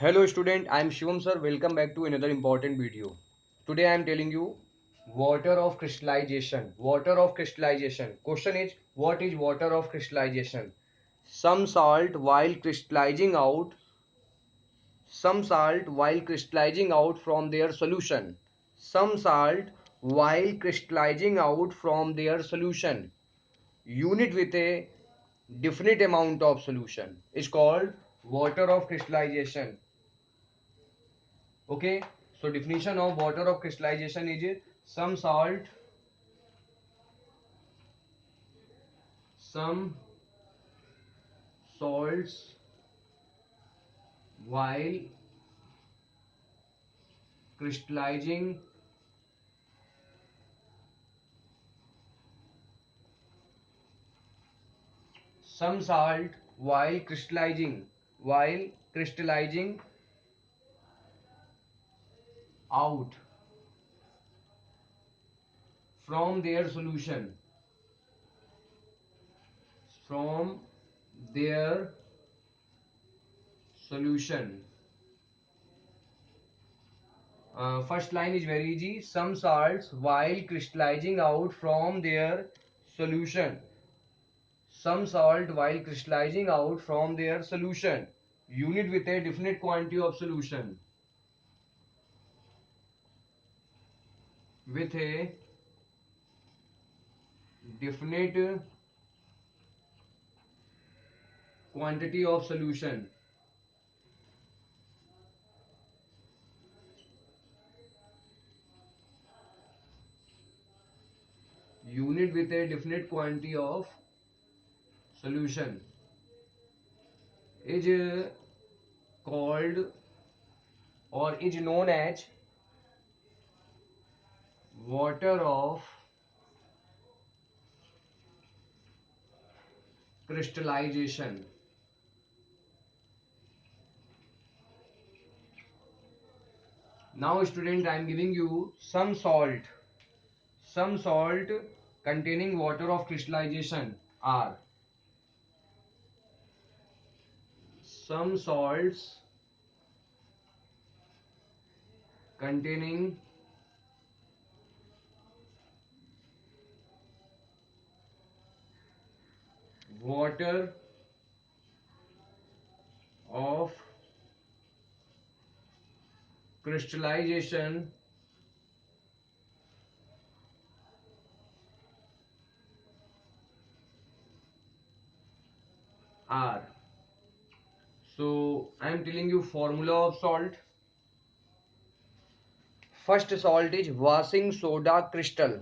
Hello student, I am Shivam sir. Welcome back to another important video. Today I am telling you water of crystallization. Water of crystallization. Question is, what is water of crystallization? Some salt while crystallizing out some salt while crystallizing out from their solution. Some salt while crystallizing out from their solution. Unit with a definite amount of solution is called water of crystallization. Okay, so definition of water of crystallization is some salt, some salts while crystallizing some salt while crystallizing out from their solution from their solution. First line is very easy. Some salts while crystallizing out from their solution. Some salt while crystallizing out from their solution. Unit with a definite quantity of solution. With a definite quantity of solution. Unit with a definite quantity of solution is called or is known as water of crystallization. Now student, I am giving you some salt containing water of crystallization are some salts containing water of crystallization are. So I am telling you formula of salt. First salt is washing soda crystal.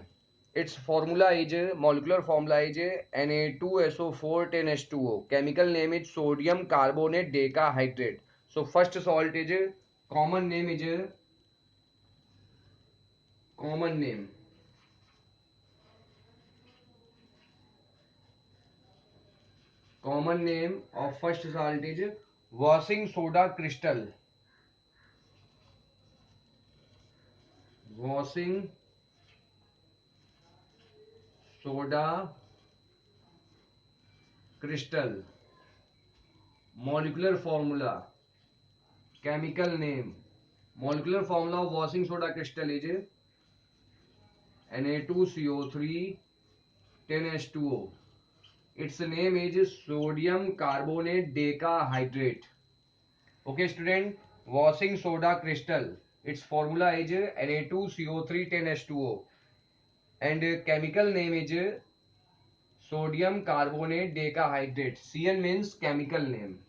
Its formula is molecular formula is Na2SO4 10H2O. Chemical name is sodium carbonate decahydrate. So first salt is common name is common name. Common name of first salt is washing soda crystal. Washing soda crystal. Molecular formula. Chemical name. Molecular formula of washing soda crystal is Na2CO3 10H2O. Its name is sodium carbonate decahydrate. Okay student, washing soda crystal. Its formula is Na2CO3 10H2O and chemical name is sodium carbonate decahydrate. Cn means chemical name.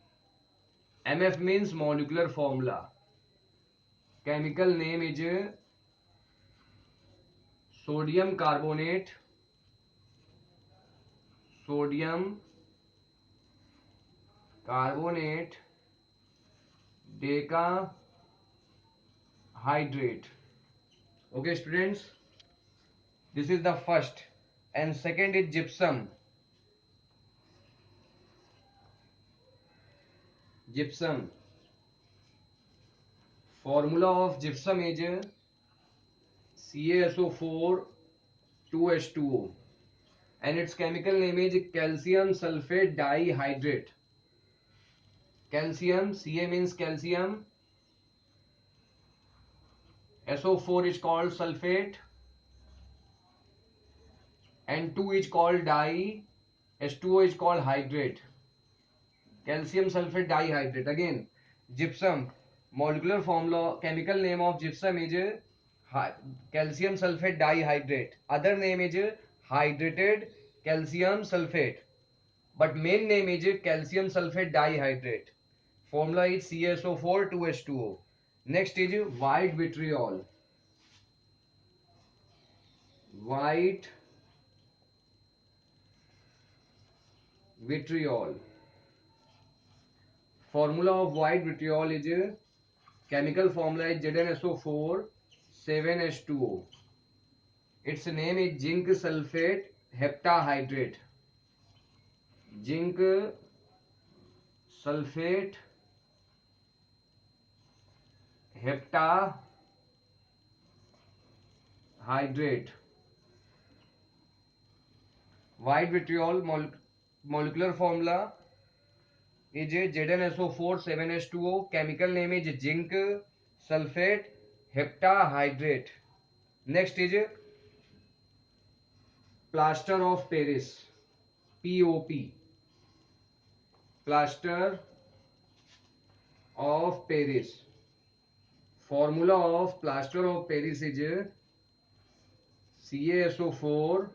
MF means molecular formula. Chemical name is sodium carbonate sodium carbonate decahydrate. Okay students, this is the first. And second is gypsum. Gypsum. Formula of gypsum is CaSO4 2H2O and its chemical name is calcium sulfate dihydrate. Calcium, Ca means calcium, SO4 is called sulfate, N2 is called dye, H2O is called hydrate. Calcium sulfate dihydrate. Again, gypsum. Molecular formula, chemical name of gypsum is calcium sulfate dihydrate. Other name is hydrated calcium sulfate. But main name is calcium sulfate dihydrate. Formula is CaSO4 2H2O. Next is white vitriol. White vitriol. Formula of white vitriol is chemical formula is ZnSO4 7H2O. Its name is zinc sulfate heptahydrate. Zinc sulfate heptahydrate. White vitriol molecular formula is ZnSO4 7H2O. Chemical name is zinc sulfate heptahydrate. Next is plaster of Paris. POP. Plaster of Paris. Formula of plaster of Paris is CaSO4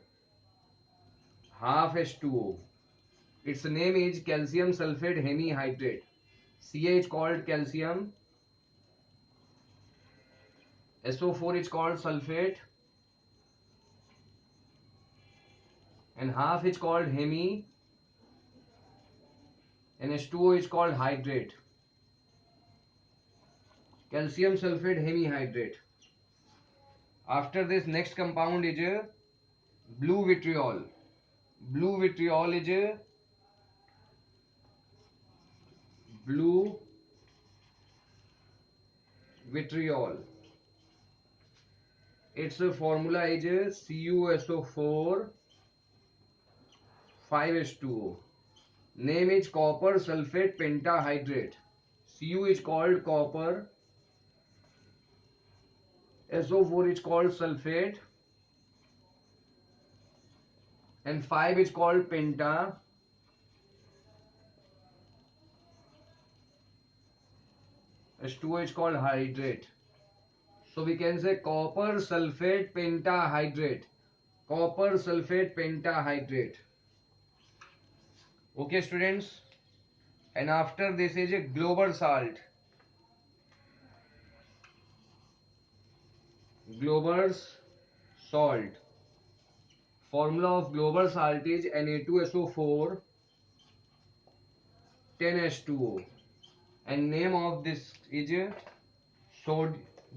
half H2O. Its name is calcium sulfate hemihydrate. Ca is called calcium, SO4 is called sulfate, and half is called hemi, and H2O is called hydrate. Calcium sulfate hemihydrate. After this, next compound is blue vitriol. Blue vitriol is blue vitriol. Its formula is CuSO4 5H2O. Name is copper sulfate pentahydrate. Cu is called copper, SO4 is called sulfate, and 5 is called penta, H2O is called hydrate. So we can say copper sulfate pentahydrate. Copper sulfate pentahydrate. Okay, students. And after this is a global salt. Global salt. Formula of global salt is Na2SO4 10H2O. And name of this is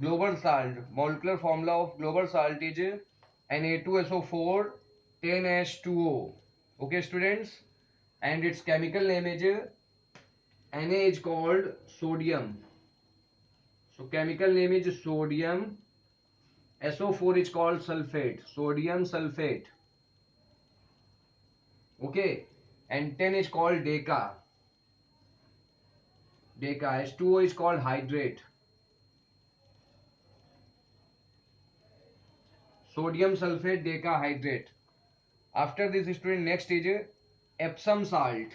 global salt. Molecular formula of global salt is Na2SO4 10H2O. Okay, students. And its chemical name is Na is called sodium. So chemical name is sodium. SO4 is called sulfate. Sodium sulfate. Okay. And 10 is called deca. Deca. H2O is called hydrate. Sodium sulfate decahydrate. After this, student, next is Epsom salt.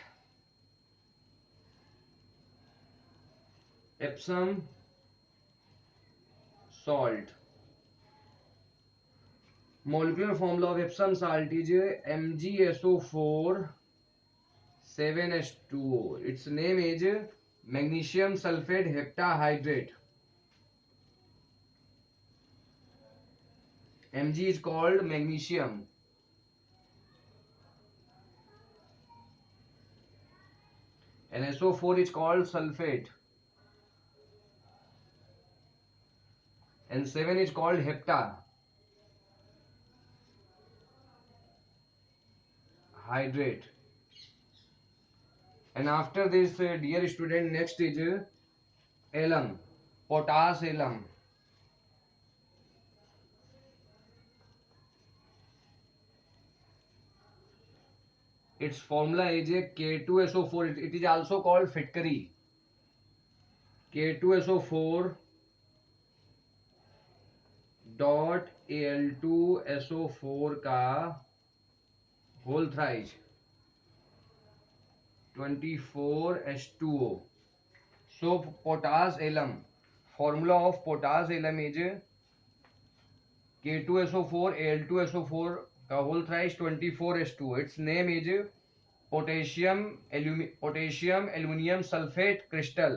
Epsom salt. Molecular formula of Epsom salt is MgSO4 7H2O. Its name is magnesium sulfate heptahydrate. Mg is called magnesium, and SO4 is called sulfate, and 7 is called heptahydrate. And after this, dear student, next is alum, potash alum. Its formula is K2SO4. It is also called Fitcari. K2SO4 dot Al2SO4 का whole thrice 24H2O. So potash alum, formula of potash alum is K2SO4 Al2SO4 का whole thrice 24H2O. Its name is potassium aluminum sulfate crystal.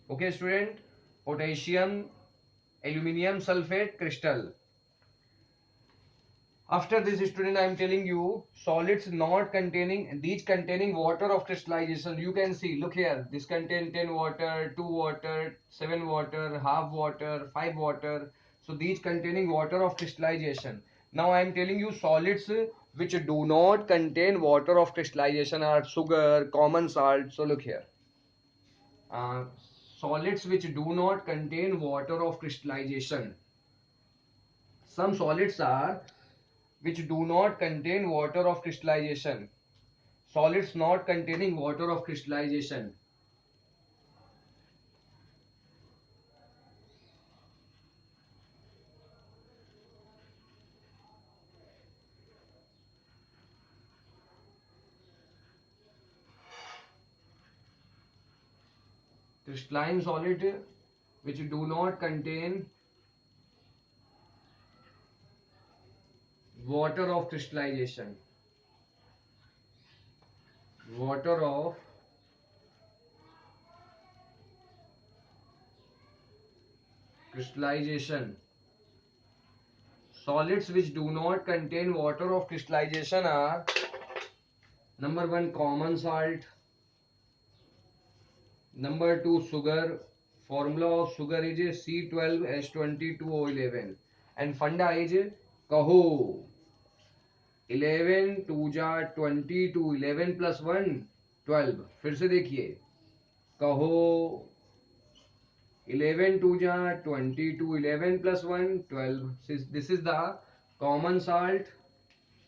Okay, student, potassium aluminum sulfate crystal. After this, student, I am telling you solids not containing, these containing water of crystallization. You can see, look here, this contain 10 water, 2 water, 7 water, half water, 5 water. So these containing water of crystallization. Now I am telling you solids which do not contain water of crystallization are sugar, common salt. So look here. Uh, Solids which do not contain water of crystallization. Some solids are which do not contain water of crystallization. Solids not containing water of crystallization. Crystalline solid which do not contain water of crystallization. Water of crystallization. Solids which do not contain water of crystallization are number 1 common salt, number 2 sugar. Formula of sugar is C12H22O11 and funda is kaho. 11 to जा 22, 11 plus 1 12. फिर से देखिए कहो 11 to जा 22, 11 plus 1 12. This is the common salt.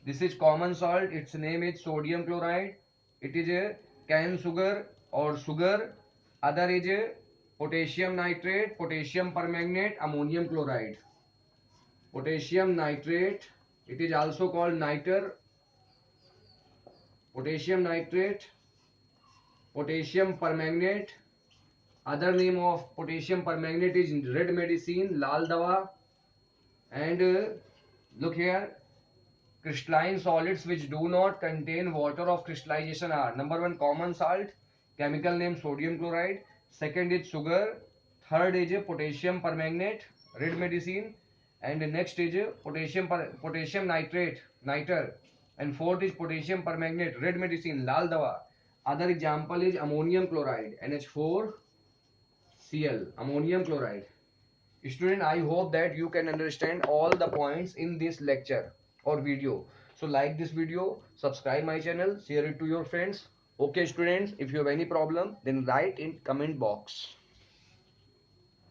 This is common salt. Its name is sodium chloride. It is a cane sugar और sugar. Other is potassium nitrate, potassium permanganate, ammonium chloride. Potassium nitrate, it is also called niter, potassium nitrate, potassium permanganate. Other name of potassium permanganate is red medicine, lal dawa. And look here, crystalline solids which do not contain water of crystallization are number 1 common salt, chemical name sodium chloride. Second is sugar. Third is potassium permanganate, red medicine. And next is potassium nitrate, niter. And fourth is potassium permanganate, red medicine, lal dawa. Other example is ammonium chloride, NH4Cl, ammonium chloride. Student, I hope that you can understand all the points in this lecture or video. So like this video, subscribe my channel, share it to your friends. Okay students, if you have any problem then write in comment box.